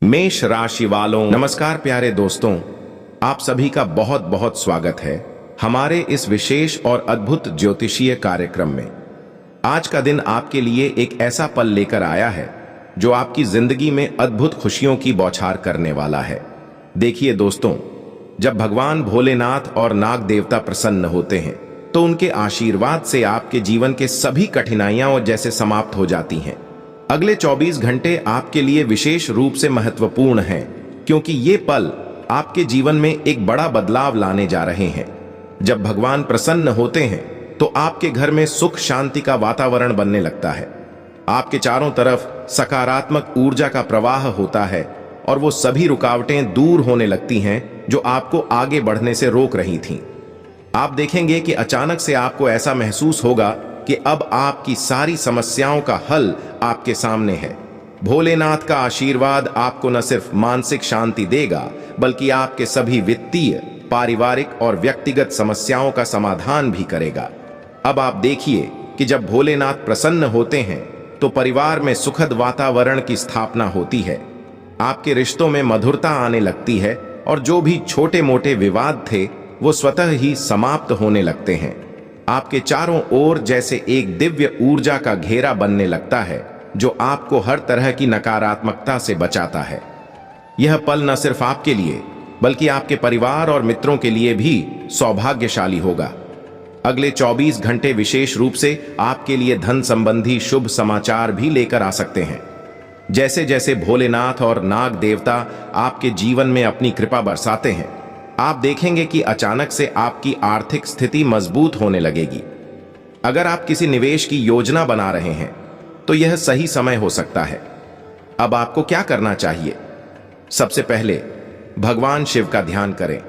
मेष राशि वालों, नमस्कार प्यारे दोस्तों। आप सभी का बहुत बहुत स्वागत है हमारे इस विशेष और अद्भुत ज्योतिषीय कार्यक्रम में। आज का दिन आपके लिए एक ऐसा पल लेकर आया है जो आपकी जिंदगी में अद्भुत खुशियों की बौछार करने वाला है। देखिए दोस्तों, जब भगवान भोलेनाथ और नाग देवता प्रसन्न होते हैं तो उनके आशीर्वाद से आपके जीवन के सभी कठिनाइयां जैसे समाप्त हो जाती हैं। अगले 24 घंटे आपके लिए विशेष रूप से महत्वपूर्ण हैं, क्योंकि ये पल आपके जीवन में एक बड़ा बदलाव लाने जा रहे हैं। जब भगवान प्रसन्न होते हैं तो आपके घर में सुख शांति का वातावरण बनने लगता है। आपके चारों तरफ सकारात्मक ऊर्जा का प्रवाह होता है और वो सभी रुकावटें दूर होने लगती हैं जो आपको आगे बढ़ने से रोक रही थीं। आप देखेंगे कि अचानक से आपको ऐसा महसूस होगा कि अब आपकी सारी समस्याओं का हल आपके सामने है। भोलेनाथ का आशीर्वाद आपको न सिर्फ मानसिक शांति देगा, बल्कि आपके सभी वित्तीय, पारिवारिक और व्यक्तिगत समस्याओं का समाधान भी करेगा। अब आप देखिए कि जब भोलेनाथ प्रसन्न होते हैं तो परिवार में सुखद वातावरण की स्थापना होती है। आपके रिश्तों में मधुरता आने लगती है और जो भी छोटे मोटे विवाद थे वो स्वतः ही समाप्त होने लगते हैं। आपके चारों ओर जैसे एक दिव्य ऊर्जा का घेरा बनने लगता है जो आपको हर तरह की नकारात्मकता से बचाता है। यह पल न सिर्फ आपके लिए बल्कि आपके परिवार और मित्रों के लिए भी सौभाग्यशाली होगा। अगले 24 घंटे विशेष रूप से आपके लिए धन संबंधी शुभ समाचार भी लेकर आ सकते हैं। जैसे जैसे भोलेनाथ और नाग देवता आपके जीवन में अपनी कृपा बरसाते हैं, आप देखेंगे कि अचानक से आपकी आर्थिक स्थिति मजबूत होने लगेगी। अगर आप किसी निवेश की योजना बना रहे हैं तो यह सही समय हो सकता है। अब आपको क्या करना चाहिए? सबसे पहले भगवान शिव का ध्यान करें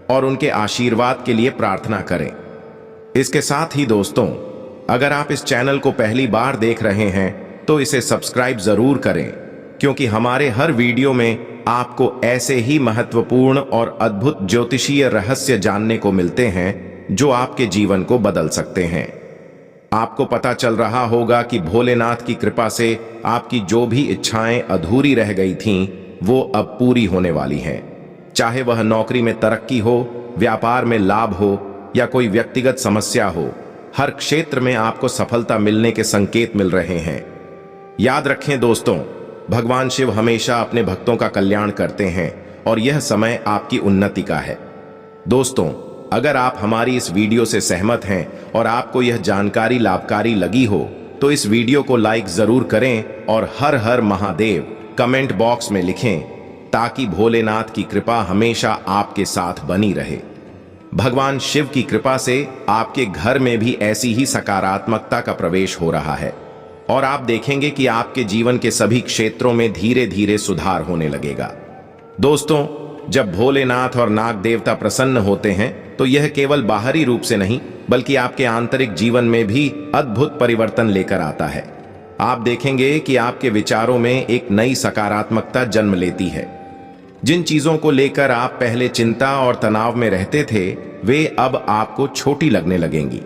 और उनके आशीर्वाद के लिए प्रार्थना करें। इसके साथ ही दोस्तों, अगर आप इस चैनल को पहली बार देख रहे हैं तो इसे सब्सक्राइब जरूर करें, क्योंकि हमारे हर वीडियो में आपको ऐसे ही महत्वपूर्ण और अद्भुत ज्योतिषीय रहस्य जानने को मिलते हैं जो आपके जीवन को बदल सकते हैं। आपको पता चल रहा होगा कि भोलेनाथ की कृपा से आपकी जो भी इच्छाएं अधूरी रह गई थीं, वो अब पूरी होने वाली हैं। चाहे वह नौकरी में तरक्की हो, व्यापार में लाभ हो या कोई व्यक्तिगत समस्या हो, हर क्षेत्र में आपको सफलता मिलने के संकेत मिल रहे हैं। याद रखें दोस्तों, भगवान शिव हमेशा अपने भक्तों का कल्याण करते हैं और यह समय आपकी उन्नति का है। दोस्तों, अगर आप हमारी इस वीडियो से सहमत हैं और आपको यह जानकारी लाभकारी लगी हो तो इस वीडियो को लाइक जरूर करें और हर हर महादेव कमेंट बॉक्स में लिखें, ताकि भोलेनाथ की कृपा हमेशा आपके साथ बनी रहे। भगवान शिव की कृपा से आपके घर में भी ऐसी ही सकारात्मकता का प्रवेश हो रहा है और आप देखेंगे कि आपके जीवन के सभी क्षेत्रों में धीरे धीरे सुधार होने लगेगा। दोस्तों, जब भोलेनाथ और नाग देवता प्रसन्न होते हैं तो यह केवल बाहरी रूप से नहीं बल्कि आपके आंतरिक जीवन में भी अद्भुत परिवर्तन लेकर आता है। आप देखेंगे कि आपके विचारों में एक नई सकारात्मकता जन्म लेती है। जिन चीजों को लेकर आप पहले चिंता और तनाव में रहते थे, वे अब आपको छोटी लगने लगेंगी।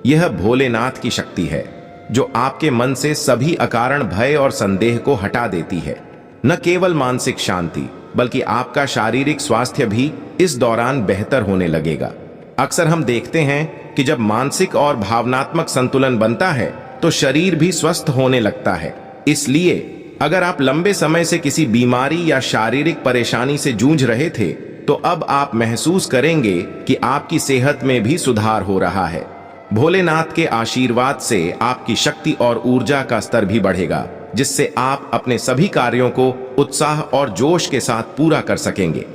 यह भोलेनाथ की शक्ति है जो आपके मन से सभी अकारण भय और संदेह को हटा देती है। न केवल मानसिक शांति बल्कि आपका शारीरिक स्वास्थ्य भी इस दौरान बेहतर होने लगेगा। अक्सर हम देखते हैं कि जब मानसिक और भावनात्मक संतुलन बनता है तो शरीर भी स्वस्थ होने लगता है। इसलिए अगर आप लंबे समय से किसी बीमारी या शारीरिक परेशानी से जूझ रहे थे तो अब आप महसूस करेंगे कि आपकी सेहत में भी सुधार हो रहा है। भोलेनाथ के आशीर्वाद से आपकी शक्ति और ऊर्जा का स्तर भी बढ़ेगा, जिससे आप अपने सभी कार्यों को उत्साह और जोश के साथ पूरा कर सकेंगे।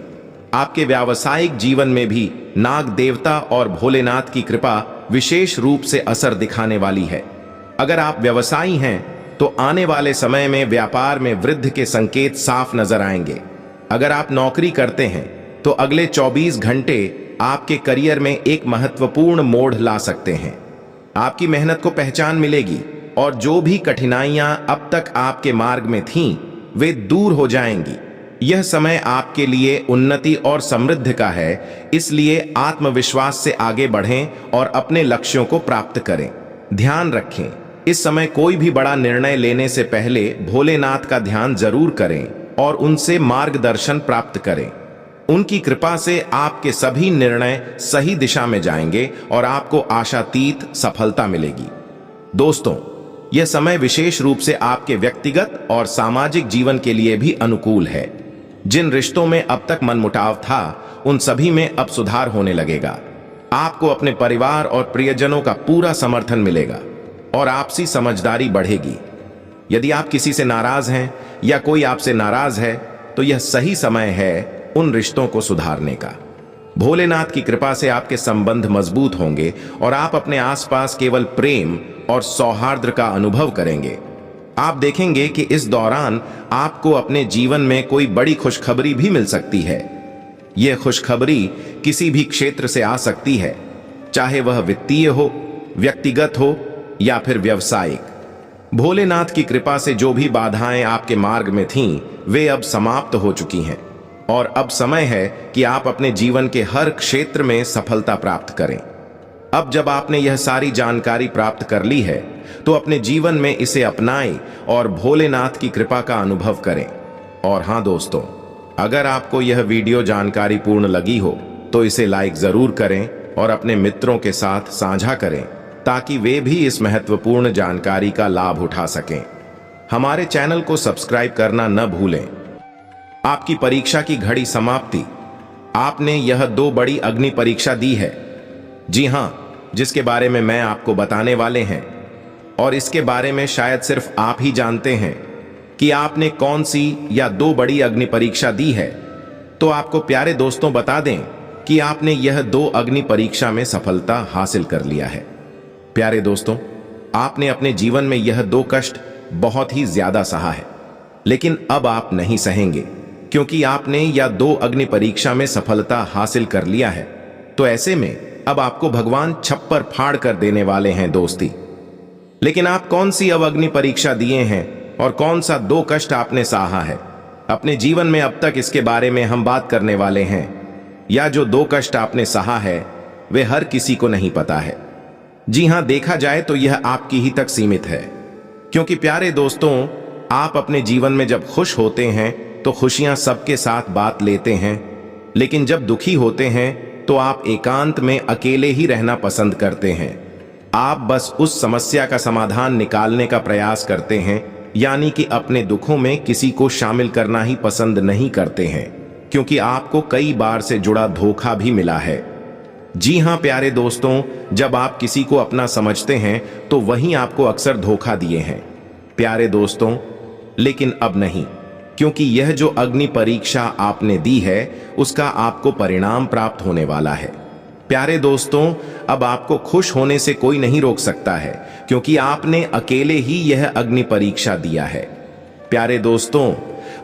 आपके व्यावसायिक जीवन में भी नाग देवता और भोलेनाथ की कृपा विशेष रूप से असर दिखाने वाली है। अगर आप व्यवसायी हैं तो आने वाले समय में व्यापार में वृद्धि के संकेत साफ नजर आएंगे। अगर आप नौकरी करते हैं तो अगले 24 घंटे आपके करियर में एक महत्वपूर्ण मोड़ ला सकते हैं। आपकी मेहनत को पहचान मिलेगी और जो भी कठिनाइयां अब तक आपके मार्ग में थीं, वे दूर हो जाएंगी। यह समय आपके लिए उन्नति और समृद्धि का है, इसलिए आत्मविश्वास से आगे बढ़ें और अपने लक्ष्यों को प्राप्त करें। ध्यान रखें, इस समय कोई भी बड़ा निर्णय लेने से पहले भोलेनाथ का ध्यान जरूर करें और उनसे मार्गदर्शन प्राप्त करें। उनकी कृपा से आपके सभी निर्णय सही दिशा में जाएंगे और आपको आशातीत सफलता मिलेगी। दोस्तों, यह समय विशेष रूप से आपके व्यक्तिगत और सामाजिक जीवन के लिए भी अनुकूल है। जिन रिश्तों में अब तक मनमुटाव था, उन सभी में अब सुधार होने लगेगा। आपको अपने परिवार और प्रियजनों का पूरा समर्थन मिलेगा और आपसी समझदारी बढ़ेगी। यदि आप किसी से नाराज हैं या कोई आपसे नाराज है, तो यह सही समय है उन रिश्तों को सुधारने का। भोलेनाथ की कृपा से आपके संबंध मजबूत होंगे और आप अपने आसपास केवल प्रेम और सौहार्द का अनुभव करेंगे। आप देखेंगे कि इस दौरान आपको अपने जीवन में कोई बड़ी खुशखबरी भी मिल सकती है। यह खुशखबरी किसी भी क्षेत्र से आ सकती है, चाहे वह वित्तीय हो, व्यक्तिगत हो या फिर व्यावसायिक। भोलेनाथ की कृपा से जो भी बाधाएं आपके मार्ग में थीं, वे अब समाप्त हो चुकी हैं और अब समय है कि आप अपने जीवन के हर क्षेत्र में सफलता प्राप्त करें। अब जब आपने यह सारी जानकारी प्राप्त कर ली है, तो अपने जीवन में इसे अपनाएं और भोलेनाथ की कृपा का अनुभव करें। और हाँ दोस्तों, अगर आपको यह वीडियो जानकारी पूर्ण लगी हो, तो इसे लाइक जरूर करें और अपने मित्रों के साथ साझा करें, ताकि वे भी इस महत्वपूर्ण जानकारी का लाभ उठा सकें। हमारे चैनल को सब्सक्राइब करना न भूलें। आपकी परीक्षा की घड़ी समाप्ति। आपने यह 2 बड़ी अग्नि परीक्षा दी है। जी हाँ, जिसके बारे में मैं आपको बताने वाले हैं, और इसके बारे में शायद सिर्फ आप ही जानते हैं कि आपने कौन सी या 2 बड़ी अग्नि परीक्षा दी है। तो आपको प्यारे दोस्तों बता दें कि आपने यह 2 अग्नि परीक्षा में सफलता हासिल कर लिया है। प्यारे दोस्तों, आपने अपने जीवन में यह 2 कष्ट बहुत ही ज्यादा सहा है, लेकिन अब आप नहीं सहेंगे, क्योंकि आपने यह 2 अग्नि परीक्षा में सफलता हासिल कर लिया है। तो ऐसे में अब आपको भगवान छप्पर फाड़ कर देने वाले हैं दोस्ती। लेकिन आप कौन सी अब अग्नि परीक्षा दिए हैं और कौन सा 2 कष्ट आपने सहा है अपने जीवन में अब तक, इसके बारे में हम बात करने वाले हैं। या जो 2 कष्ट आपने सहा है, वे हर किसी को नहीं पता है। जी हां, देखा जाए तो यह आपकी ही तक सीमित है, क्योंकि प्यारे दोस्तों, आप अपने जीवन में जब खुश होते हैं तो खुशियां सबके साथ बांट लेते हैं, लेकिन जब दुखी होते हैं तो आप एकांत में अकेले ही रहना पसंद करते हैं। आप बस उस समस्या का समाधान निकालने का प्रयास करते हैं, यानी कि अपने दुखों में किसी को शामिल करना ही पसंद नहीं करते हैं, क्योंकि आपको कई बार से जुड़ा धोखा भी मिला है। जी हां प्यारे दोस्तों, जब आप किसी को अपना समझते हैं तो वहीं आपको अक्सर धोखा दिए हैं प्यारे दोस्तों। लेकिन अब नहीं, क्योंकि यह जो अग्नि परीक्षा आपने दी है, उसका आपको परिणाम प्राप्त होने वाला है। प्यारे दोस्तों, अब आपको खुश होने से कोई नहीं रोक सकता है, क्योंकि आपने अकेले ही यह अग्नि परीक्षा दिया है। प्यारे दोस्तों,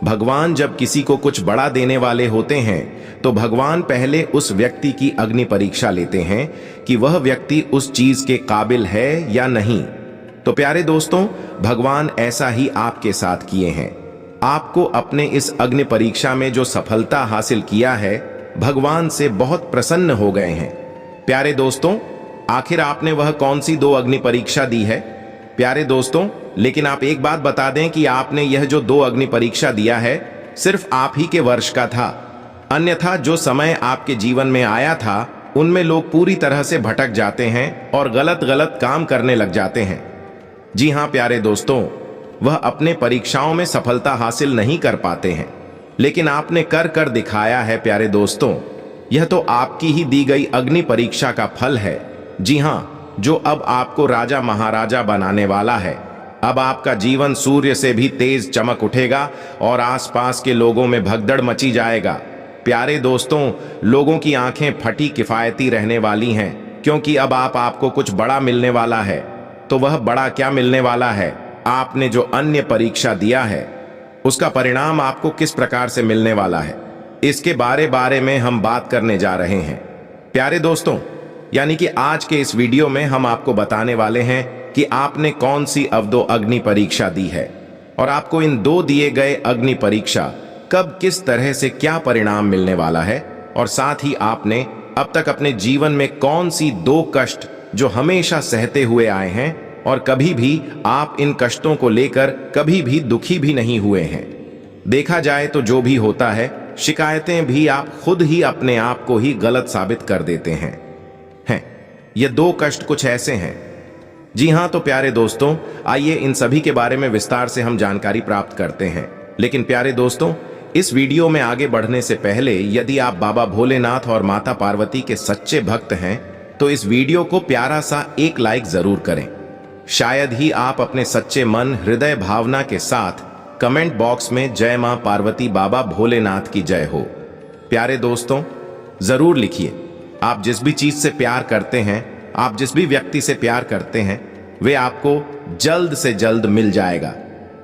भगवान जब किसी को कुछ बड़ा देने वाले होते हैं, तो भगवान पहले उस व्यक्ति की अग्नि परीक्षा लेते हैं कि वह व्यक्ति उस चीज के काबिल है या नहीं। तो प्यारे दोस्तों, भगवान ऐसा ही आपके साथ किए हैं। आपको अपने इस अग्नि परीक्षा में जो सफलता हासिल किया है, भगवान से बहुत प्रसन्न हो गए हैं। प्यारे दोस्तों, आखिर आपने वह कौन सी 2 अग्नि परीक्षा दी है प्यारे दोस्तों? लेकिन आप एक बात बता दें कि आपने यह जो 2 अग्नि परीक्षा दिया है, सिर्फ आप ही के वर्ष का था। अन्यथा जो समय आपके जीवन में आया था, उनमें लोग पूरी तरह से भटक जाते हैं और गलत गलत काम करने लग जाते हैं। जी हां प्यारे दोस्तों, वह अपने परीक्षाओं में सफलता हासिल नहीं कर पाते हैं, लेकिन आपने कर कर दिखाया है प्यारे दोस्तों। यह तो आपकी ही दी गई अग्नि परीक्षा का फल है। जी हां, जो अब आपको राजा महाराजा बनाने वाला है। अब आपका जीवन सूर्य से भी तेज चमक उठेगा और आसपास के लोगों में भगदड़ मची जाएगा। प्यारे दोस्तों, लोगों की आंखें फटी किफायती रहने वाली हैं, क्योंकि अब आपको कुछ बड़ा मिलने वाला है। तो वह बड़ा क्या मिलने वाला है? आपने जो अन्य परीक्षा दिया है, उसका परिणाम आपको किस प्रकार से मिलने वाला है, इसके बारे में हम बात करने जा रहे हैं प्यारे दोस्तों। यानी कि आज के इस वीडियो में हम आपको बताने वाले हैं कि आपने कौन सी अब 2 अग्नि परीक्षा दी है, और आपको इन 2 दिए गए अग्नि परीक्षा कब किस तरह से क्या परिणाम मिलने वाला है, और साथ ही आपने अब तक अपने जीवन में कौन सी 2 कष्ट जो हमेशा सहते हुए आए हैं और कभी भी आप इन कष्टों को लेकर कभी भी दुखी भी नहीं हुए हैं। देखा जाए तो जो भी होता है, शिकायतें भी आप खुद ही अपने आप को ही गलत साबित कर देते हैं। ये दो कष्ट कुछ ऐसे हैं। जी हाँ, तो प्यारे दोस्तों, आइए इन सभी के बारे में विस्तार से हम जानकारी प्राप्त करते हैं। लेकिन प्यारे दोस्तों, इस वीडियो में आगे बढ़ने से पहले यदि आप बाबा भोलेनाथ और माता पार्वती के सच्चे भक्त हैं तो इस वीडियो को प्यारा सा एक लाइक जरूर करें। शायद ही आप अपने सच्चे मन, हृदय भावना के साथ कमेंट बॉक्स में जय मां पार्वती, बाबा भोलेनाथ की जय हो। प्यारे दोस्तों, जरूर लिखिए। आप जिस भी चीज से प्यार करते हैं, आप जिस भी व्यक्ति से प्यार करते हैं, वे आपको जल्द से जल्द मिल जाएगा।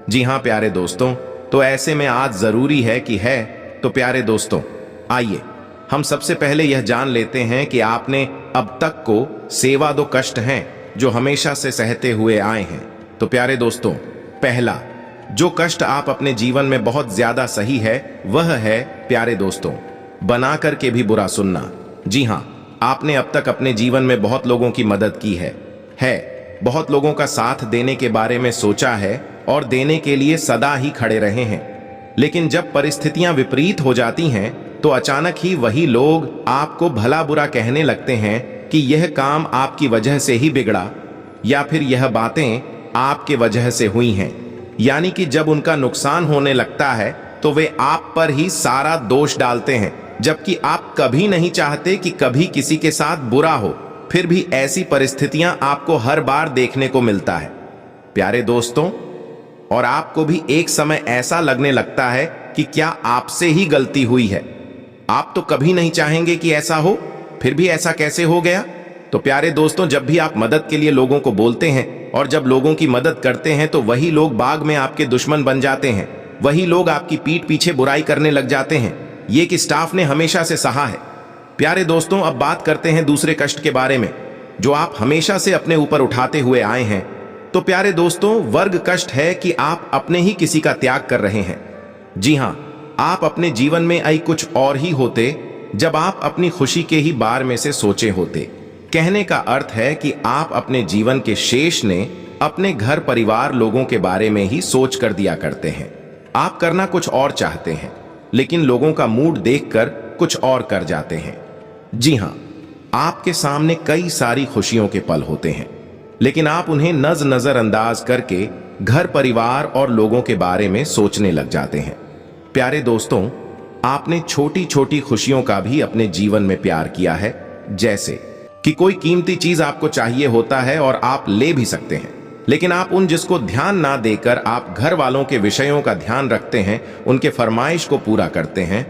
जी हाँ प्यारे दोस्तों, तो ऐसे में आज जरूरी है कि है तो प्यारे दोस्तों, आइए हम सबसे पहले यह जान लेते हैं कि आपने अब तक को सेवा दो कष्ट हैं जो हमेशा से सहते हुए आए हैं। तो प्यारे दोस्तों, पहला जो कष्ट आप अपने जीवन में बहुत ज्यादा सही है वह है प्यारे दोस्तों, बना करके भी बुरा सुनना। जी हाँ, आपने अब तक अपने जीवन में बहुत लोगों की मदद की है, बहुत लोगों का साथ देने के बारे में सोचा है और देने के लिए सदा ही खड़े रहे हैं। लेकिन जब परिस्थितियां विपरीत हो जाती हैं तो अचानक ही वही लोग आपको भला बुरा कहने लगते हैं कि यह काम आपकी वजह से ही बिगड़ा या फिर यह बातें आपके वजह से हुई हैं। यानी कि जब उनका नुकसान होने लगता है तो वे आप पर ही सारा दोष डालते हैं, जबकि आप कभी नहीं चाहते कि कभी किसी के साथ बुरा हो। फिर भी ऐसी परिस्थितियां आपको हर बार देखने को मिलता है प्यारे दोस्तों, और आपको भी एक समय ऐसा लगने लगता है कि क्या आपसे ही गलती हुई है। आप तो कभी नहीं चाहेंगे कि ऐसा हो, फिर भी ऐसा कैसे हो गया। तो प्यारे दोस्तों, जब भी आप मदद के लिए लोगों को बोलते हैं और जब लोगों की मदद करते हैं तो वही लोग बाद में आपके दुश्मन बन जाते हैं, वही लोग आपकी पीठ पीछे बुराई करने लग जाते हैं। ये कि स्टाफ ने हमेशा से सहा है। प्यारे दोस्तों, अब बात करते हैं दूसरे कष्ट के बारे में जो आप हमेशा से अपने ऊपर उठाते हुए आए हैं। तो प्यारे दोस्तों, वर्ग कष्ट है कि आप अपने ही किसी का त्याग कर रहे हैं। जी हां, आप अपने जीवन में आई कुछ और ही होते जब आप अपनी खुशी के ही बारे में से सोचे होते। कहने का अर्थ है कि आप अपने जीवन के शेष ने अपने घर परिवार लोगों के बारे में ही सोच कर दिया करते हैं। आप करना कुछ और चाहते हैं लेकिन लोगों का मूड देखकर कुछ और कर जाते हैं। जी हां, आपके सामने कई सारी खुशियों के पल होते हैं लेकिन आप उन्हें नजरअंदाज करके घर परिवार और लोगों के बारे में सोचने लग जाते हैं। प्यारे दोस्तों, आपने छोटी छोटी खुशियों का भी अपने जीवन में प्यार किया है, जैसे कि कोई कीमती चीज आपको चाहिए होता है और आप ले भी सकते हैं, लेकिन आप उन जिसको ध्यान ना देकर आप घर वालों के विषयों का ध्यान रखते हैं, उनके फरमाइश को पूरा करते हैं।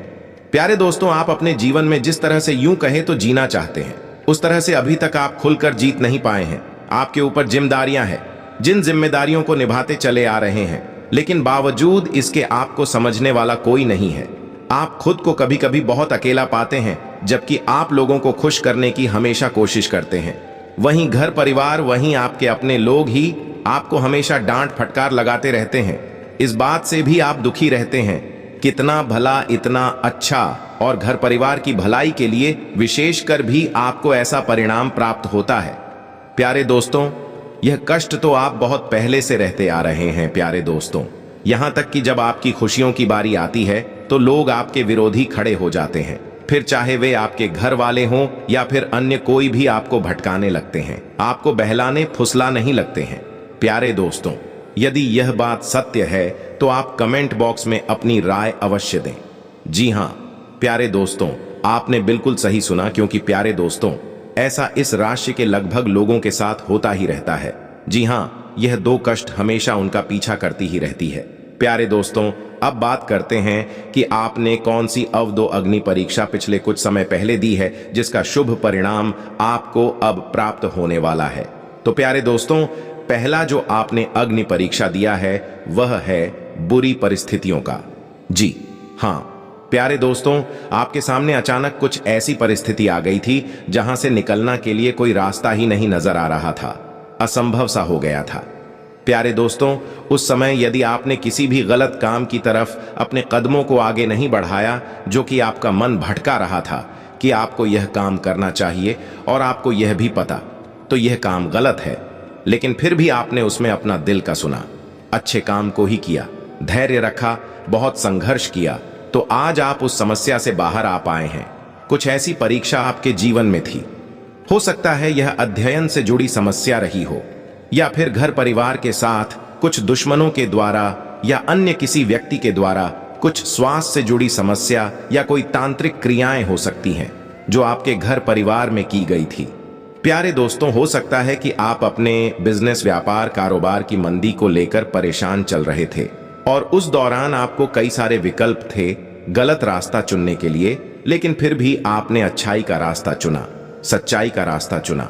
प्यारे दोस्तों, आप अपने जीवन में जिस तरह से यूं कहे तो जीना चाहते हैं, उस तरह से अभी तक आप खुलकर जीत नहीं पाए हैं। आपके ऊपर जिम्मेदारियां हैं, जिन जिम्मेदारियों को निभाते चले आ रहे हैं, लेकिन बावजूद इसके आपको समझने वाला कोई नहीं है। आप खुद को कभी कभी बहुत अकेला पाते हैं, जबकि आप लोगों को खुश करने की हमेशा कोशिश करते हैं। वहीं घर परिवार, वहीं आपके अपने लोग ही आपको हमेशा डांट फटकार लगाते रहते हैं। इस बात से भी आप दुखी रहते हैं, कितना भला, इतना अच्छा, और घर परिवार की भलाई के लिए विशेषकर भी आपको ऐसा परिणाम प्राप्त होता है। प्यारे दोस्तों, यह कष्ट तो आप बहुत पहले से रहते आ रहे हैं प्यारे दोस्तों। यहां तक कि जब आपकी खुशियों की बारी आती है तो लोग आपके विरोधी खड़े हो जाते हैं, फिर चाहे वे आपके घर वाले हों या फिर अन्य कोई भी आपको भटकाने लगते हैं, आपको बहलाने फुसलाने नहीं लगते हैं। प्यारे दोस्तों, यदि यह बात सत्य है तो आप कमेंट बॉक्स में अपनी राय अवश्य दें। जी हां प्यारे दोस्तों, आपने बिल्कुल सही सुना, क्योंकि प्यारे दोस्तों, ऐसा इस राशि के लगभग लोगों के साथ होता ही रहता है। जी हां, यह दो कष्ट हमेशा उनका पीछा करती ही रहती है। प्यारे दोस्तों, अब बात करते हैं कि आपने कौन सी अवदो अग्नि परीक्षा पिछले कुछ समय पहले दी है जिसका शुभ परिणाम आपको अब प्राप्त होने वाला है। तो प्यारे दोस्तों, पहला जो आपने अग्नि परीक्षा दिया है वह है बुरी परिस्थितियों का। जी हां प्यारे दोस्तों, आपके सामने अचानक कुछ ऐसी परिस्थिति आ गई थी जहां से निकलना के लिए कोई रास्ता ही नहीं नजर आ रहा था, असंभव सा हो गया था। प्यारे दोस्तों, उस समय यदि आपने किसी भी गलत काम की तरफ अपने कदमों को आगे नहीं बढ़ाया, जो कि आपका मन भटका रहा था कि आपको यह काम करना चाहिए और आपको यह भी पता, तो यह काम गलत है, लेकिन फिर भी आपने उसमें अपना दिल का सुना, अच्छे काम को ही किया, धैर्य रखा, बहुत संघर्ष किया, तो आज आप उस समस्या से बाहर आ पाए हैं। कुछ ऐसी परीक्षा आपके जीवन में थी। हो सकता है यह अध्ययन से जुड़ी समस्या रही हो, या फिर घर परिवार के साथ कुछ दुश्मनों के द्वारा या अन्य किसी व्यक्ति के द्वारा कुछ स्वास्थ्य से जुड़ी समस्या या कोई तांत्रिक क्रियाएं हो सकती हैं जो आपके घर परिवार में की गई थी। प्यारे दोस्तों, हो सकता है कि आप अपने बिजनेस, व्यापार, कारोबार की मंदी को लेकर परेशान चल रहे थे और उस दौरान आपको कई सारे विकल्प थे गलत रास्ता चुनने के लिए, लेकिन फिर भी आपने अच्छाई का रास्ता चुना, सच्चाई का रास्ता चुना।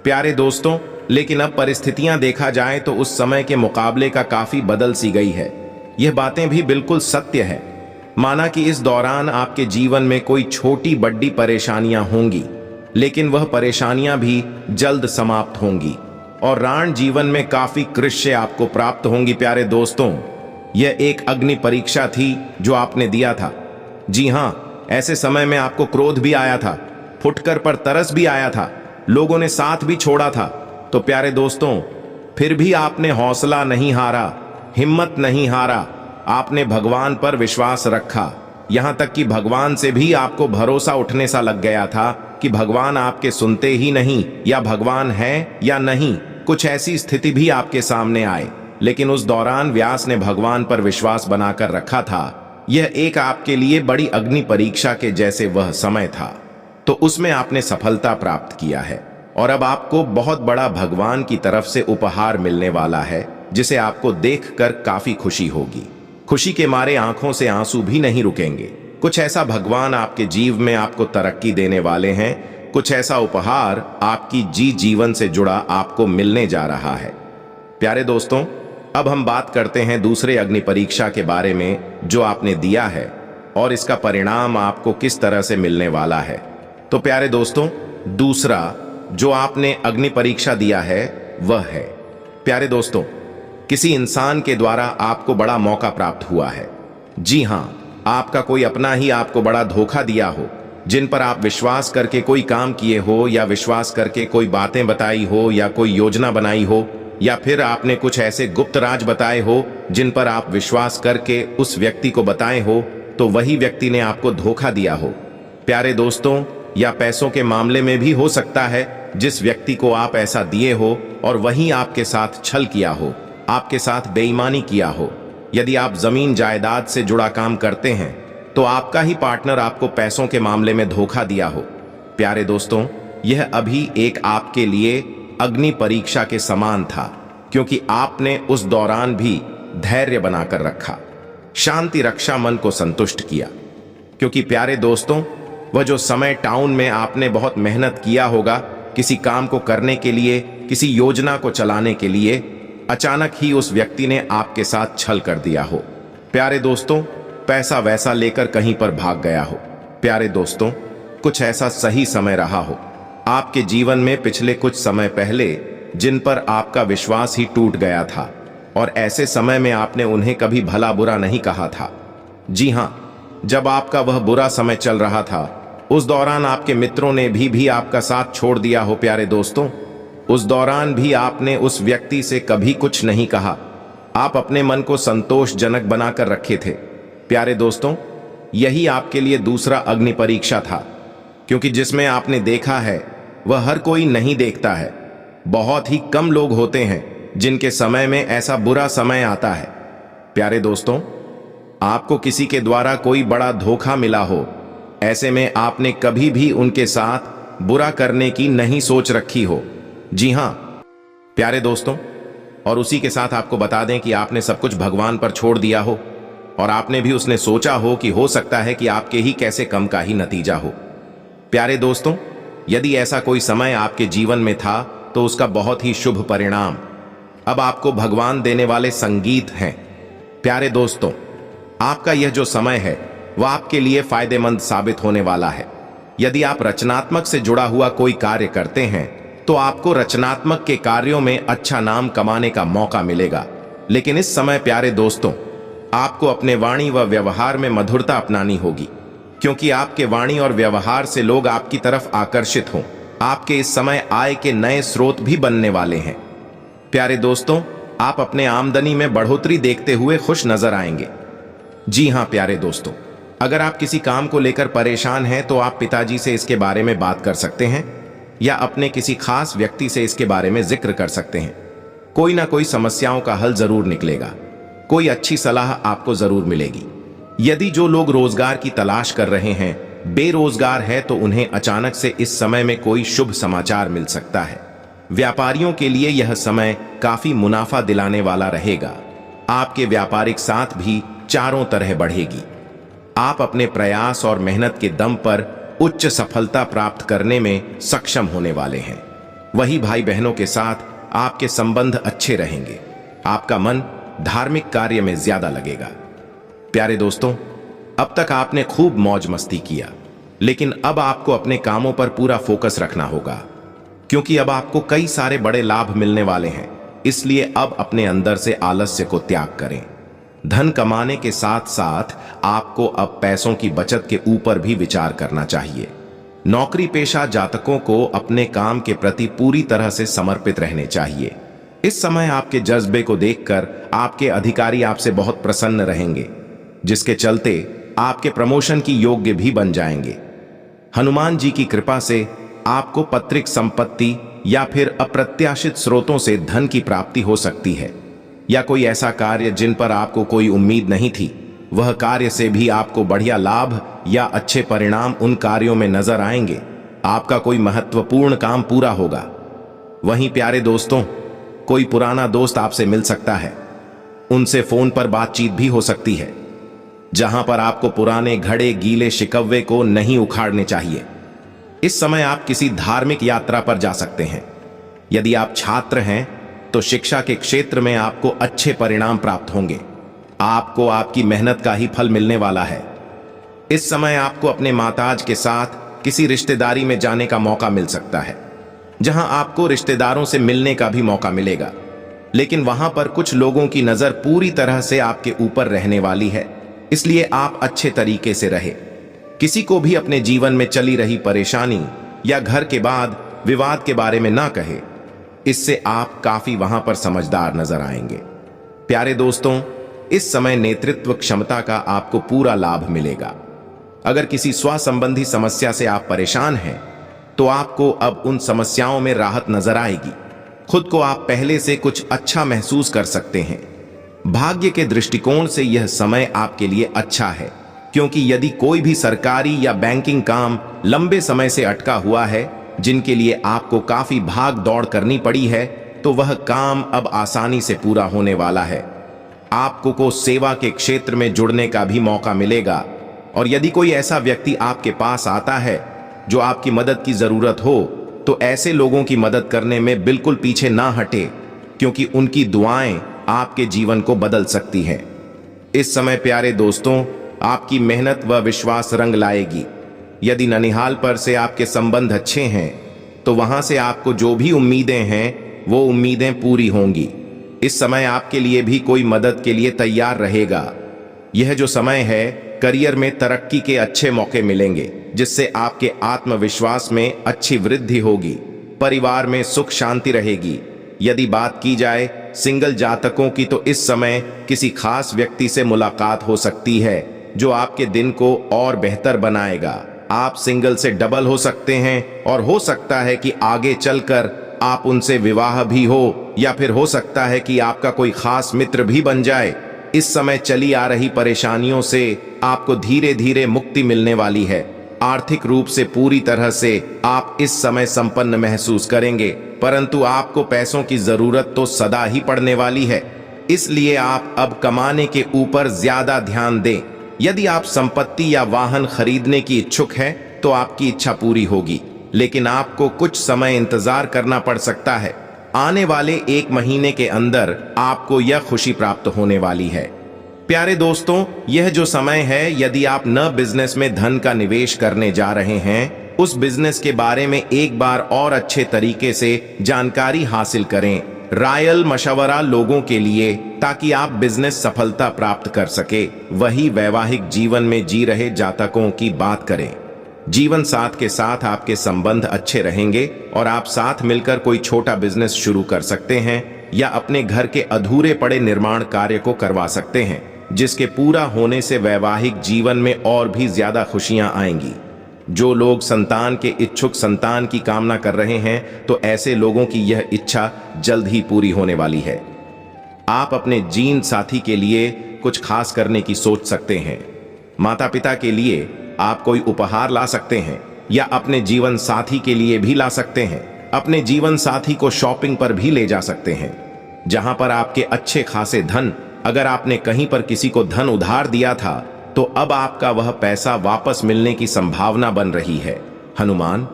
प्यारे दोस्तों, लेकिन अब परिस्थितियां देखा जाए तो उस समय के मुकाबले का काफी बदल सी गई है। यह बातें भी बिल्कुल सत्य है। माना कि इस दौरान आपके जीवन में कोई छोटी बड़ी परेशानियां होंगी, लेकिन वह परेशानियां भी जल्द समाप्त होंगी और राण जीवन में काफी कृष्य आपको प्राप्त होंगी। प्यारे दोस्तों, यह एक अग्नि परीक्षा थी जो आपने दिया था। जी हां, ऐसे समय में आपको क्रोध भी आया था, फुटकर पर तरस भी आया था, लोगों ने साथ भी छोड़ा था। तो प्यारे दोस्तों, फिर भी आपने हौसला नहीं हारा, हिम्मत नहीं हारा, आपने भगवान पर विश्वास रखा। यहां तक कि भगवान से भी आपको भरोसा उठने सा लग गया था कि भगवान आपके सुनते ही नहीं, या भगवान है या नहीं। कुछ ऐसी स्थिति भी आपके सामने आए, लेकिन उस दौरान व्यास ने भगवान पर विश्वास बनाकर रखा था। यह एक आपके लिए बड़ी अग्नि परीक्षा के जैसे वह समय था, तो उसमें आपने सफलता प्राप्त किया है और अब आपको बहुत बड़ा भगवान की तरफ से उपहार मिलने वाला है, जिसे आपको देखकर काफी खुशी होगी। खुशी के मारे आंखों से आंसू भी नहीं रुकेंगे। कुछ ऐसा भगवान आपके जीव में आपको तरक्की देने वाले हैं, कुछ ऐसा उपहार आपकी जीवन से जुड़ा आपको मिलने जा रहा है। प्यारे दोस्तों, अब हम बात करते हैं दूसरे अग्नि परीक्षा के बारे में जो आपने दिया है और इसका परिणाम आपको किस तरह से मिलने वाला है। तो प्यारे दोस्तों, दूसरा जो आपने अग्नि परीक्षा दिया है वह है, प्यारे दोस्तों, किसी इंसान के द्वारा आपको बड़ा मौका प्राप्त हुआ है। जी हां, आपका कोई अपना ही आपको बड़ा धोखा दिया हो, जिन पर आप विश्वास करके कोई काम किए हो, या विश्वास करके कोई बातें बताई हो, या कोई योजना बनाई हो, या फिर आपने कुछ ऐसे गुप्त राज बताए हो जिन पर आप विश्वास करके उस व्यक्ति को बताए हो, तो वही व्यक्ति ने आपको धोखा दिया हो। प्यारे दोस्तों, या पैसों के मामले में भी हो सकता है, जिस व्यक्ति को आप ऐसा दिए हो और वही आपके साथ छल किया हो, आपके साथ बेईमानी किया हो। यदि आप जमीन जायदाद से जुड़ा काम करते हैं तो आपका ही पार्टनर आपको पैसों के मामले में धोखा दिया हो। प्यारे दोस्तों, यह अभी एक आपके लिए अग्नि परीक्षा के समान था, क्योंकि आपने उस दौरान भी धैर्य बनाकर रखा, शांति रक्षा, मन को संतुष्ट किया। क्योंकि प्यारे दोस्तों, वह जो समय टाउन में आपने बहुत मेहनत किया होगा किसी काम को करने के लिए, किसी योजना को चलाने के लिए, अचानक ही उस व्यक्ति ने आपके साथ छल कर दिया हो। प्यारे दोस्तों, पैसा वैसा लेकर कहीं पर भाग गया हो। प्यारे दोस्तों, कुछ ऐसा सही समय रहा हो आपके जीवन में पिछले कुछ समय पहले, जिन पर आपका विश्वास ही टूट गया था, और ऐसे समय में आपने उन्हें कभी भला बुरा नहीं कहा था। जी हां, जब आपका वह बुरा समय चल रहा था, उस दौरान आपके मित्रों ने भी आपका साथ छोड़ दिया हो। प्यारे दोस्तों, उस दौरान भी आपने उस व्यक्ति से कभी कुछ नहीं कहा, आप अपने मन को संतोषजनक बनाकर रखे थे। प्यारे दोस्तों, यही आपके लिए दूसरा अग्नि परीक्षा था, क्योंकि जिसमें आपने देखा है वह हर कोई नहीं देखता है। बहुत ही कम लोग होते हैं जिनके समय में ऐसा बुरा समय आता है। प्यारे दोस्तों, आपको किसी के द्वारा कोई बड़ा धोखा मिला हो, ऐसे में आपने कभी भी उनके साथ बुरा करने की नहीं सोच रखी हो। जी हां प्यारे दोस्तों, और उसी के साथ आपको बता दें कि आपने सब कुछ भगवान पर छोड़ दिया हो, और आपने भी उसने सोचा हो कि हो सकता है कि आपके ही कैसे कम का ही नतीजा हो। प्यारे दोस्तों, यदि ऐसा कोई समय आपके जीवन में था तो उसका बहुत ही शुभ परिणाम अब आपको भगवान देने वाले संगीत हैं। प्यारे दोस्तों, आपका यह जो समय है वह आपके लिए फायदेमंद साबित होने वाला है। यदि आप रचनात्मक से जुड़ा हुआ कोई कार्य करते हैं तो आपको रचनात्मक के कार्यों में अच्छा नाम कमाने का मौका मिलेगा। लेकिन इस समय प्यारे दोस्तों, आपको अपने वाणी व व्यवहार में मधुरता अपनानी होगी, क्योंकि आपके वाणी और व्यवहार से लोग आपकी तरफ आकर्षित हों। आपके इस समय आय के नए स्रोत भी बनने वाले हैं। प्यारे दोस्तों, आप अपने आमदनी में बढ़ोतरी देखते हुए खुश नजर आएंगे। जी हाँ प्यारे दोस्तों, अगर आप किसी काम को लेकर परेशान हैं तो आप पिताजी से इसके बारे में बात कर सकते हैं या अपने किसी खास व्यक्ति से इसके बारे में जिक्र कर सकते हैं। कोई ना कोई समस्याओं का हल जरूर निकलेगा, कोई अच्छी सलाह आपको जरूर मिलेगी। यदि जो लोग रोजगार की तलाश कर रहे हैं बेरोजगार है तो उन्हें अचानक से इस समय में कोई शुभ समाचार मिल सकता है। व्यापारियों के लिए यह समय काफी मुनाफा दिलाने वाला रहेगा। आपके व्यापारिक साथ भी चारों तरह बढ़ेगी। आप अपने प्रयास और मेहनत के दम पर उच्च सफलता प्राप्त करने में सक्षम होने वाले हैं। वही भाई बहनों के साथ आपके संबंध अच्छे रहेंगे। आपका मन धार्मिक कार्य में ज्यादा लगेगा। प्यारे दोस्तों, अब तक आपने खूब मौज मस्ती किया, लेकिन अब आपको अपने कामों पर पूरा फोकस रखना होगा, क्योंकि अब आपको कई सारे बड़े लाभ मिलने वाले हैं। इसलिए अब अपने अंदर से आलस्य को त्याग करें। धन कमाने के साथ साथ आपको अब पैसों की बचत के ऊपर भी विचार करना चाहिए। नौकरी पेशा जातकों को अपने काम के प्रति पूरी तरह से समर्पित रहने चाहिए। इस समय आपके जज्बे को देखकर आपके अधिकारी आपसे बहुत प्रसन्न रहेंगे, जिसके चलते आपके प्रमोशन की योग्य भी बन जाएंगे। हनुमान जी की कृपा से आपको पैतृक संपत्ति या फिर अप्रत्याशित स्रोतों से धन की प्राप्ति हो सकती है, या कोई ऐसा कार्य जिन पर आपको कोई उम्मीद नहीं थी, वह कार्य से भी आपको बढ़िया लाभ या अच्छे परिणाम उन कार्यों में नजर आएंगे। आपका कोई महत्वपूर्ण काम पूरा होगा। वहीं प्यारे दोस्तों, कोई पुराना दोस्त आपसे मिल सकता है। उनसे फोन पर बातचीत भी हो सकती है, जहां पर आपको पुराने घड़े गीले शिकवे को नहीं उखाड़ने चाहिए। इस समय आप किसी धार्मिक यात्रा पर जा सकते हैं। यदि आप छात्र हैं तो शिक्षा के क्षेत्र में आपको अच्छे परिणाम प्राप्त होंगे। आपको आपकी मेहनत का ही फल मिलने वाला है। इस समय आपको अपने माताज के साथ किसी रिश्तेदारी में जाने का मौका मिल सकता है, जहां आपको रिश्तेदारों से मिलने का भी मौका मिलेगा, लेकिन वहां पर कुछ लोगों की नजर पूरी तरह से आपके ऊपर रहने वाली है। इसलिए आप अच्छे तरीके से रहे। किसी को भी अपने जीवन में चली रही परेशानी या घर के बाद विवाद के बारे में ना कहे। इससे आप काफी वहां पर समझदार नजर आएंगे। प्यारे दोस्तों, इस समय नेतृत्व क्षमता का आपको पूरा लाभ मिलेगा। अगर किसी स्व संबंधी समस्या से आप परेशान हैं तो आपको अब उन समस्याओं में राहत नजर आएगी। खुद को आप पहले से कुछ अच्छा महसूस कर सकते हैं। भाग्य के दृष्टिकोण से यह समय आपके लिए अच्छा है, क्योंकि यदि कोई भी सरकारी या बैंकिंग काम लंबे समय से अटका हुआ है, जिनके लिए आपको काफी भाग दौड़ करनी पड़ी है, तो वह काम अब आसानी से पूरा होने वाला है। आपको सेवा के क्षेत्र में जुड़ने का भी मौका मिलेगा, और यदि कोई ऐसा व्यक्ति आपके पास आता है जो आपकी मदद की जरूरत हो, तो ऐसे लोगों की मदद करने में बिल्कुल पीछे ना हटे, क्योंकि उनकी दुआएं आपके जीवन को बदल सकती हैं। इस समय प्यारे दोस्तों, आपकी मेहनत व विश्वास रंग लाएगी। यदि ननिहाल पर से आपके संबंध अच्छे हैं तो वहां से आपको जो भी उम्मीदें हैं वो उम्मीदें पूरी होंगी। इस समय आपके लिए भी कोई मदद के लिए तैयार रहेगा। यह जो समय है, करियर में तरक्की के अच्छे मौके मिलेंगे, जिससे आपके आत्मविश्वास में अच्छी वृद्धि होगी। परिवार में सुख शांति रहेगी। यदि बात की जाए सिंगल जातकों की, तो इस समय किसी खास व्यक्ति से मुलाकात हो सकती है जो आपके दिन को और बेहतर बनाएगा। आप सिंगल से डबल हो सकते हैं, और हो सकता है कि आगे चलकर आप उनसे विवाह भी हो, या फिर हो सकता है कि आपका कोई खास मित्र भी बन जाए। इस समय चली आ रही परेशानियों से आपको धीरे धीरे मुक्ति मिलने वाली है। आर्थिक रूप से पूरी तरह से आप इस समय संपन्न महसूस करेंगे, परंतु आपको पैसों की जरूरत तो सदा ही पड़ने वाली है। इसलिए आप अब कमाने के ऊपर ज्यादा ध्यान दें। यदि आप संपत्ति या वाहन खरीदने की इच्छुक हैं तो आपकी इच्छा पूरी होगी, लेकिन आपको कुछ समय इंतजार करना पड़ सकता है। आने वाले 1 महीने के अंदर आपको यह खुशी प्राप्त होने वाली है। प्यारे दोस्तों, यह जो समय है, यदि आप न बिजनेस में धन का निवेश करने जा रहे हैं, उस बिजनेस के बारे में एक बार और अच्छे तरीके से जानकारी हासिल करें। रायल मशवरा लोगों के लिए, ताकि आप बिजनेस सफलता प्राप्त कर सके। वही वैवाहिक जीवन में जी रहे जातकों की बात करें। जीवन साथ के साथ आपके संबंध अच्छे रहेंगे और आप साथ मिलकर कोई छोटा बिजनेस शुरू कर सकते हैं। या अपने घर के अधूरे पड़े निर्माण कार्य को करवा सकते हैं, जिसके पूरा होने से वैवाहिक जीवन में और भी ज्यादा खुशियां आएंगी। जो लोग संतान के इच्छुक संतान की कामना कर रहे हैं, तो ऐसे लोगों की यह इच्छा जल्द ही पूरी होने वाली है। आप अपने जीवन साथी के लिए कुछ खास करने की सोच सकते हैं। माता पिता के लिए आप कोई उपहार ला सकते हैं या अपने जीवन साथी के लिए भी ला सकते हैं। अपने जीवन साथी को शॉपिंग पर भी ले जा सकते हैं, जहां पर आपके अच्छे खासे धन, अगर आपने कहीं पर किसी को धन उधार दिया था, तो अब आपका वह पैसा वापस मिलने की संभावना बन रही है। हनुमान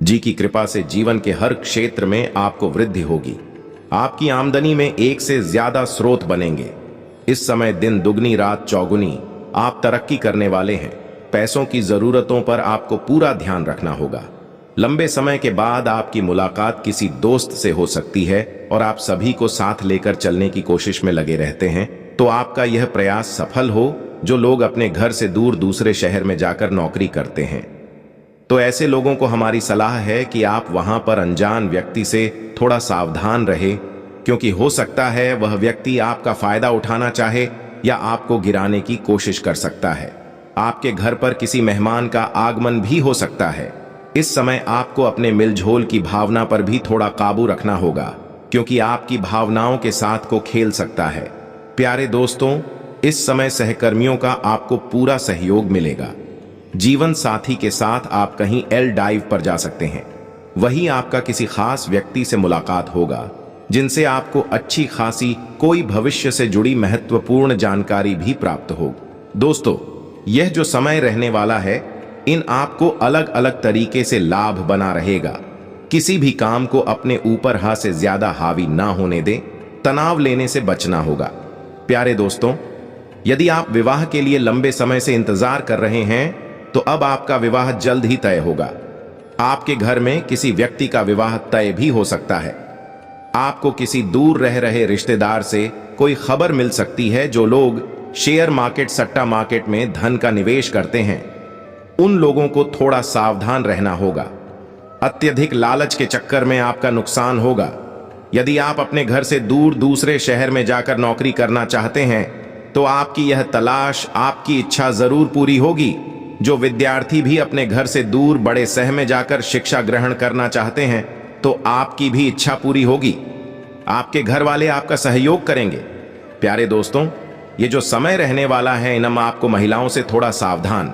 जी की कृपा से जीवन के हर क्षेत्र में आपको वृद्धि होगी। आपकी आमदनी में एक से ज्यादा स्रोत बनेंगे। इस समय दिन दुगनी रात चौगुनी, आप तरक्की करने वाले हैं। पैसों की जरूरतों पर आपको पूरा ध्यान रखना होगा। लंबे समय के बाद आपकी मुलाकात किसी दोस्त से हो सकती है और आप सभी को साथ लेकर चलने की कोशिश में लगे रहते हैं, तो आपका यह प्रयास सफल हो। जो लोग अपने घर से दूर दूसरे शहर में जाकर नौकरी करते हैं, तो ऐसे लोगों को हमारी सलाह है कि आप वहां पर अनजान व्यक्ति से थोड़ा सावधान रहे, क्योंकि हो सकता है वह व्यक्ति आपका फायदा उठाना चाहे या आपको गिराने की कोशिश कर सकता है। आपके घर पर किसी मेहमान का आगमन भी हो सकता है। इस समय आपको अपने मिलझोल की भावना पर भी थोड़ा काबू रखना होगा, क्योंकि आपकी भावनाओं के साथ को खेल सकता है। प्यारे दोस्तों, इस समय सहकर्मियों का आपको पूरा सहयोग मिलेगा। जीवन साथी के साथ आप कहीं एल डाइव पर जा सकते हैं। वहीं आपका किसी खास व्यक्ति से मुलाकात होगा, जिनसे आपको अच्छी खासी कोई भविष्य से जुड़ी महत्वपूर्ण जानकारी भी प्राप्त हो। दोस्तों, यह जो समय रहने वाला है, इन आपको अलग अलग तरीके से लाभ बना रहेगा। किसी भी काम को अपने ऊपर हाथ से ज्यादा हावी ना होने दें। तनाव लेने से बचना होगा। प्यारे दोस्तों, यदि आप विवाह के लिए लंबे समय से इंतजार कर रहे हैं, तो अब आपका विवाह जल्द ही तय होगा। आपके घर में किसी व्यक्ति का विवाह तय भी हो सकता है। आपको किसी दूर रह रहे रिश्तेदार से कोई खबर मिल सकती है। जो लोग शेयर मार्केट, सट्टा मार्केट में धन का निवेश करते हैं, उन लोगों को थोड़ा सावधान रहना होगा। अत्यधिक लालच के चक्कर में आपका नुकसान होगा। यदि आप अपने घर से दूर दूसरे शहर में जाकर नौकरी करना चाहते हैं, तो आपकी यह तलाश, आपकी इच्छा जरूर पूरी होगी। जो विद्यार्थी भी अपने घर से दूर बड़े शहर में जाकर शिक्षा ग्रहण करना चाहते हैं, तो आपकी भी इच्छा पूरी होगी। आपके घर वाले आपका सहयोग करेंगे। प्यारे दोस्तों, ये जो समय रहने वाला है, इनमें आपको महिलाओं से थोड़ा सावधान,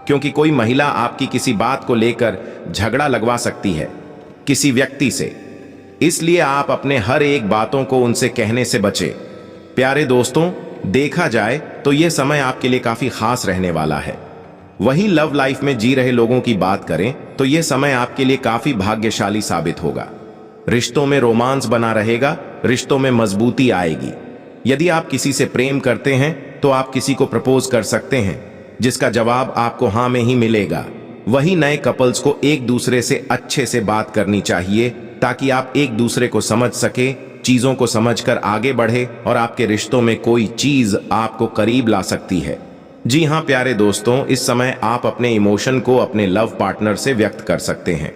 क्योंकि कोई महिला आपकी किसी बात को लेकर झगड़ा लगवा सकती है किसी व्यक्ति से। इसलिए आप अपने हर एक बातों को उनसे कहने से बचें। प्यारे दोस्तों, देखा जाए तो यह समय आपके लिए काफी खास रहने वाला है। वहीं लव लाइफ में जी रहे लोगों की बात करें, तो यह समय आपके लिए काफी भाग्यशाली साबित होगा। रिश्तों में रोमांस बना रहेगा, रिश्तों में मजबूती आएगी। यदि आप किसी से प्रेम करते हैं, तो आप किसी को प्रपोज कर सकते हैं, जिसका जवाब आपको हाँ में ही मिलेगा। वहीं नए कपल्स को एक दूसरे से अच्छे से बात करनी चाहिए, ताकि आप एक दूसरे को समझ सके, चीजों को समझकर आगे बढ़े और आपके रिश्तों में कोई चीज आपको करीब ला सकती है। जी हाँ प्यारे दोस्तों, इस समय आप अपने इमोशन को अपने लव पार्टनर से व्यक्त कर सकते हैं।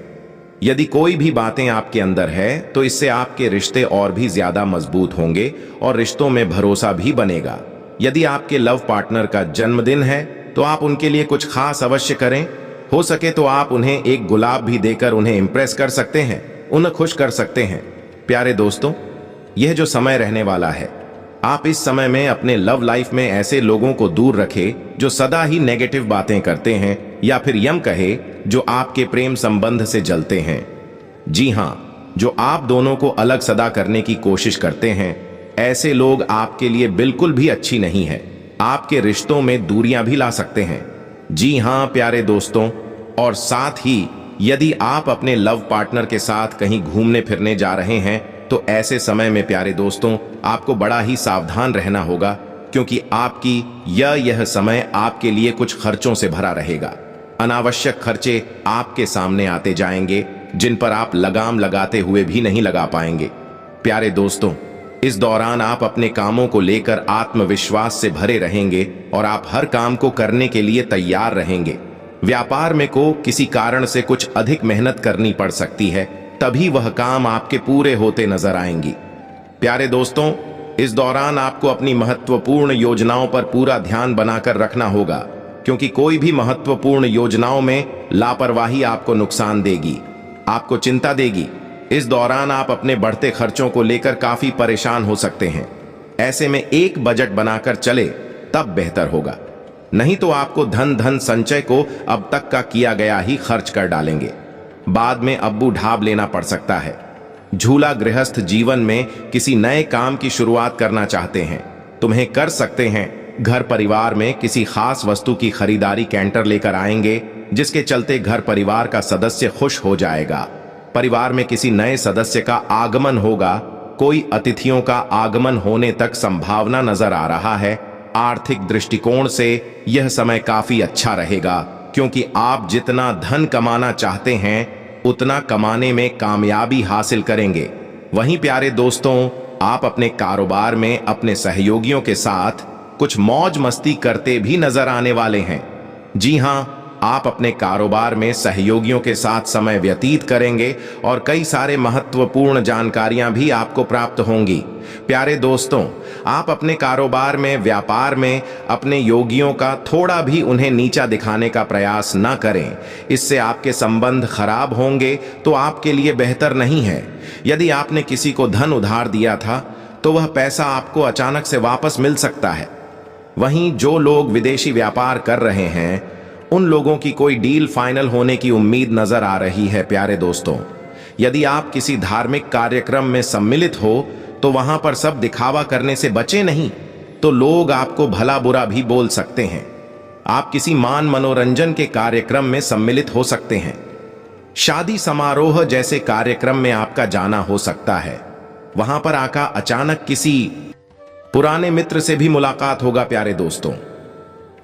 यदि कोई भी बातें आपके अंदर है, तो इससे आपके रिश्ते और भी ज्यादा मजबूत होंगे और रिश्तों में भरोसा भी बनेगा। यदि आपके लव पार्टनर का जन्मदिन है, तो आप उनके लिए कुछ खास अवश्य करें। हो सके तो आप उन्हें एक गुलाब भी देकर उन्हें इंप्रेस कर सकते हैं, उन्हें खुश कर सकते हैं। प्यारे दोस्तों, यह जो समय रहने वाला है, आप इस समय में अपने लव लाइफ में ऐसे लोगों को दूर रखें जो सदा ही नेगेटिव बातें करते हैं, या फिर यम कहे जो आपके प्रेम संबंध से जलते हैं। जी हाँ, जो आप दोनों को अलग सदा करने की कोशिश करते हैं, ऐसे लोग आपके लिए बिल्कुल भी अच्छी नहीं है। आपके रिश्तों में दूरियां भी ला सकते हैं। जी हाँ प्यारे दोस्तों, और साथ ही यदि आप अपने लव पार्टनर के साथ कहीं घूमने फिरने जा रहे हैं, तो ऐसे समय में प्यारे दोस्तों, आपको बड़ा ही सावधान रहना होगा, क्योंकि आपकी यह समय आपके लिए कुछ खर्चों से भरा रहेगा। अनावश्यक खर्चे आपके सामने आते जाएंगे, जिन पर आप लगाम लगाते हुए भी नहीं लगा पाएंगे। प्यारे दोस्तों, इस दौरान आप अपने कामों को लेकर आत्मविश्वास से भरे रहेंगे और आप हर काम को करने के लिए तैयार रहेंगे। व्यापार में को किसी कारण से कुछ अधिक मेहनत करनी पड़ सकती है, तभी वह काम आपके पूरे होते नजर आएंगी। प्यारे दोस्तों, इस दौरान आपको अपनी महत्वपूर्ण योजनाओं पर पूरा ध्यान बनाकर रखना होगा, क्योंकि कोई भी महत्वपूर्ण योजनाओं में लापरवाही आपको नुकसान देगी, आपको चिंता देगी। इस दौरान आप अपने बढ़ते खर्चों को लेकर काफी परेशान हो सकते हैं। ऐसे में एक बजट बनाकर चले तब बेहतर होगा, नहीं तो आपको धन संचय को अब तक का किया गया ही खर्च कर डालेंगे। बाद में अब्बू ढाब लेना पड़ सकता है। झूला गृहस्थ जीवन में किसी नए काम की शुरुआत करना चाहते हैं, तुम्हें कर सकते हैं। घर परिवार में किसी खास वस्तु की खरीदारी कैंटर लेकर आएंगे, जिसके चलते घर परिवार का सदस्य खुश हो जाएगा। परिवार में किसी नए सदस्य का आगमन होगा, कोई अतिथियों का आगमन होने तक संभावना नजर आ रहा है। आर्थिक दृष्टिकोण से यह समय काफी अच्छा रहेगा, क्योंकि आप जितना धन कमाना चाहते हैं उतना कमाने में कामयाबी हासिल करेंगे। वहीं प्यारे दोस्तों, आप अपने कारोबार में अपने सहयोगियों के साथ कुछ मौज मस्ती करते भी नजर आने वाले हैं। जी हां, आप अपने कारोबार में सहयोगियों के साथ समय व्यतीत करेंगे और कई सारे महत्वपूर्ण जानकारियां भी आपको प्राप्त होंगी। प्यारे दोस्तों, आप अपने कारोबार में, व्यापार में अपने योगियों का थोड़ा भी उन्हें नीचा दिखाने का प्रयास न करें। इससे आपके संबंध खराब होंगे, तो आपके लिए बेहतर नहीं है। यदि आपने किसी को धन उधार दिया था, तो वह पैसा आपको अचानक से वापस मिल सकता है। वहीं जो लोग विदेशी व्यापार कर रहे हैं, उन लोगों की कोई डील फाइनल होने की उम्मीद नजर आ रही है। प्यारे दोस्तों, यदि आप किसी धार्मिक कार्यक्रम में सम्मिलित हो, तो वहां पर सब दिखावा करने से बचे नहीं, तो लोग आपको भला बुरा भी बोल सकते हैं। आप किसी मान मनोरंजन के कार्यक्रम में सम्मिलित हो सकते हैं। शादी समारोह जैसे कार्यक्रम में आपका जाना हो सकता है। वहां पर आका अचानक किसी पुराने मित्र से भी मुलाकात होगा। प्यारे दोस्तों,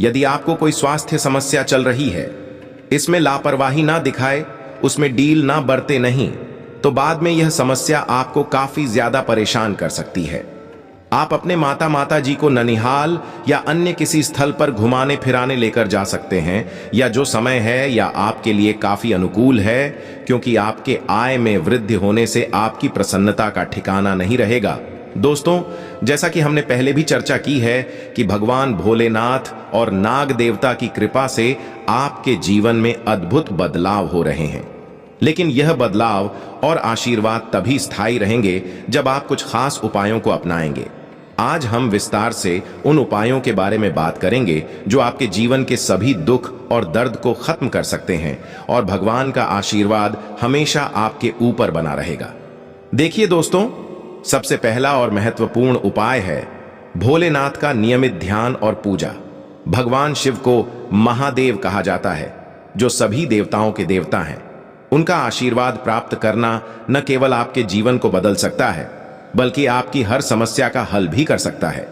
यदि आपको कोई स्वास्थ्य समस्या चल रही है, इसमें लापरवाही ना दिखाए, उसमें डील ना बरते नहीं, तो बाद में यह समस्या आपको काफी ज्यादा परेशान कर सकती है। आप अपने माता जी को ननिहाल या अन्य किसी स्थल पर घुमाने फिराने लेकर जा सकते हैं, या जो समय है या आपके लिए काफी अनुकूल है, क्योंकि आपके आय में वृद्धि होने से आपकी प्रसन्नता का ठिकाना नहीं रहेगा। दोस्तों, जैसा कि हमने पहले भी चर्चा की है कि भगवान भोलेनाथ और नाग देवता की कृपा से आपके जीवन में अद्भुत बदलाव हो रहे हैं। लेकिन यह बदलाव और आशीर्वाद तभी स्थायी रहेंगे जब आप कुछ खास उपायों को अपनाएंगे। आज हम विस्तार से उन उपायों के बारे में बात करेंगे जो आपके जीवन के सभी दुख और दर्द को खत्म कर सकते हैं, और भगवान का आशीर्वाद हमेशा आपके ऊपर बना रहेगा। देखिए दोस्तों, सबसे पहला और महत्वपूर्ण उपाय है भोलेनाथ का नियमित ध्यान और पूजा। भगवान शिव को महादेव कहा जाता है, जो सभी देवताओं के देवता हैं। उनका आशीर्वाद प्राप्त करना न केवल आपके जीवन को बदल सकता है, बल्कि आपकी हर समस्या का हल भी कर सकता है।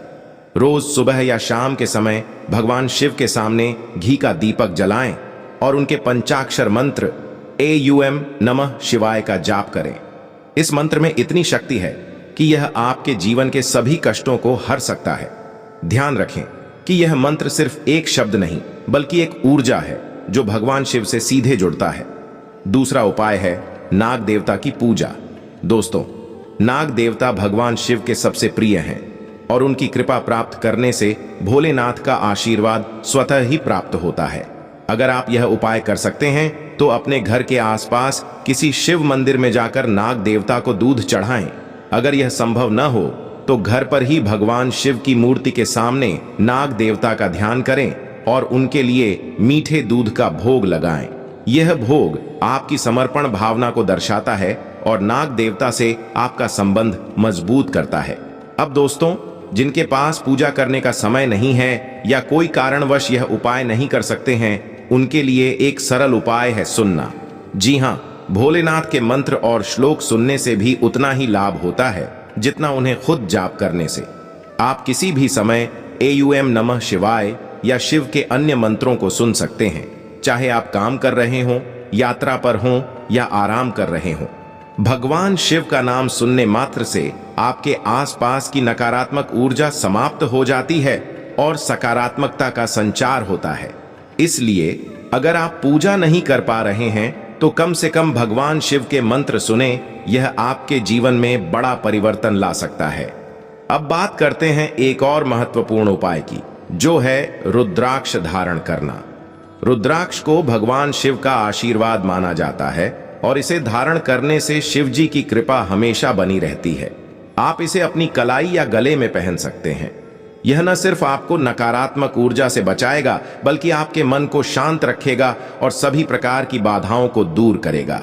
रोज सुबह या शाम के समय भगवान शिव के सामने घी का दीपक जलाएं और उनके पंचाक्षर मंत्र AUM नमः शिवाय का जाप करें। इस मंत्र में इतनी शक्ति है कि यह आपके जीवन के सभी कष्टों को हर सकता है। ध्यान रखें कि यह मंत्र सिर्फ एक शब्द नहीं, बल्कि एक ऊर्जा है जो भगवान शिव से सीधे जुड़ता है। दूसरा उपाय है नाग देवता की पूजा। दोस्तों, नाग देवता भगवान शिव के सबसे प्रिय हैं, और उनकी कृपा प्राप्त करने से भोलेनाथ का आशीर्वाद स्वतः ही प्राप्त होता है। अगर आप यह उपाय कर सकते हैं, तो अपने घर के आसपास किसी शिव मंदिर में जाकर नाग देवता को दूध चढ़ाएं। अगर यह संभव न हो, तो घर पर ही भगवान शिव की मूर्ति के सामने नाग देवता का ध्यान करें और उनके लिए मीठे दूध का भोग लगाएं। यह भोग आपकी समर्पण भावना को दर्शाता है और नाग देवता से आपका संबंध मजबूत करता है। अब दोस्तों, जिनके पास पूजा करने का समय नहीं है या कोई कारणवश यह उपाय नहीं कर सकते हैं, उनके लिए एक सरल उपाय है सुनना। जी हाँ, भोलेनाथ के मंत्र और श्लोक सुनने से भी उतना ही लाभ होता है जितना उन्हें खुद जाप करने से। आप किसी भी समय AUM नमः शिवाय या शिव के अन्य मंत्रों को सुन सकते हैं, चाहे आप काम कर रहे हों, यात्रा पर हों या आराम कर रहे हों। भगवान शिव का नाम सुनने मात्र से आपके आसपास की नकारात्मक ऊर्जा समाप्त हो जाती है और सकारात्मकता का संचार होता है। इसलिए अगर आप पूजा नहीं कर पा रहे हैं, तो कम से कम भगवान शिव के मंत्र सुने, यह आपके जीवन में बड़ा परिवर्तन ला सकता है। अब बात करते हैं एक और महत्वपूर्ण उपाय की, जो है रुद्राक्ष धारण करना। रुद्राक्ष को भगवान शिव का आशीर्वाद माना जाता है और इसे धारण करने से शिव जी की कृपा हमेशा बनी रहती है। आप इसे अपनी कलाई या गले में पहन सकते हैं। यह न सिर्फ आपको नकारात्मक ऊर्जा से बचाएगा, बल्कि आपके मन को शांत रखेगा और सभी प्रकार की बाधाओं को दूर करेगा।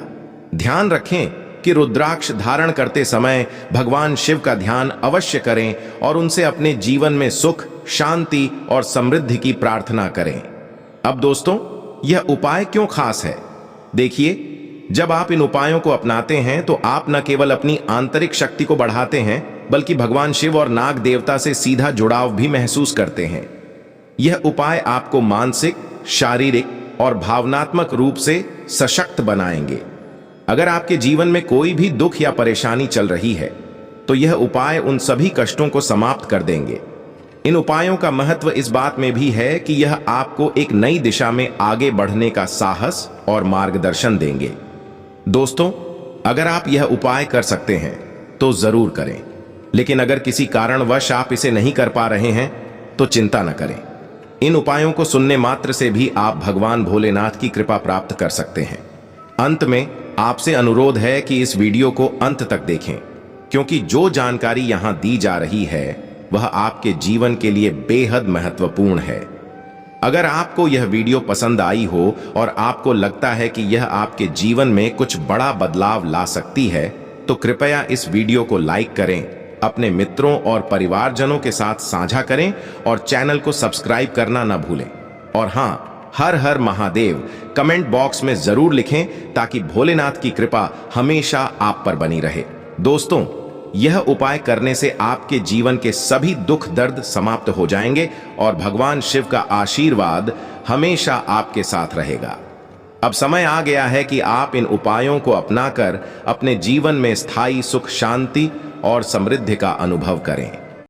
ध्यान रखें कि रुद्राक्ष धारण करते समय भगवान शिव का ध्यान अवश्य करें और उनसे अपने जीवन में सुख, शांति और समृद्धि की प्रार्थना करें। अब दोस्तों, यह उपाय क्यों खास है? देखिए, जब आप इन उपायों को अपनाते हैं तो आप न केवल अपनी आंतरिक शक्ति को बढ़ाते हैं, बल्कि भगवान शिव और नाग देवता से सीधा जुड़ाव भी महसूस करते हैं। यह उपाय आपको मानसिक, शारीरिक और भावनात्मक रूप से सशक्त बनाएंगे। अगर आपके जीवन में कोई भी दुख या परेशानी चल रही है, तो यह उपाय उन सभी कष्टों को समाप्त कर देंगे। इन उपायों का महत्व इस बात में भी है कि यह आपको एक नई दिशा में आगे बढ़ने का साहस और मार्गदर्शन देंगे। दोस्तों, अगर आप यह उपाय कर सकते हैं तो जरूर करें, लेकिन अगर किसी कारणवश आप इसे नहीं कर पा रहे हैं तो चिंता न करें। इन उपायों को सुनने मात्र से भी आप भगवान भोलेनाथ की कृपा प्राप्त कर सकते हैं। अंत में आपसे अनुरोध है कि इस वीडियो को अंत तक देखें, क्योंकि जो जानकारी यहां दी जा रही है वह आपके जीवन के लिए बेहद महत्वपूर्ण है। अगर आपको यह वीडियो पसंद आई हो और आपको लगता है कि यह आपके जीवन में कुछ बड़ा बदलाव ला सकती है, तो कृपया इस वीडियो को लाइक करें, अपने मित्रों और परिवारजनों के साथ साझा करें और चैनल को सब्सक्राइब करना न भूलें। और हाँ, हर हर महादेव कमेंट बॉक्स में जरूर लिखें, ताकि भोलेनाथ की कृपा हमेशा आप पर बनी रहे। दोस्तों, यह उपाय करने से आपके जीवन के सभी दुख दर्द समाप्त हो जाएंगे और भगवान शिव का आशीर्वाद हमेशा आपके साथ रहेगा। अब समय आ गया है कि आप इन उपायों को अपनाकर अपने जीवन में स्थायी सुख, शांति और समृद्धि का अनुभव करें।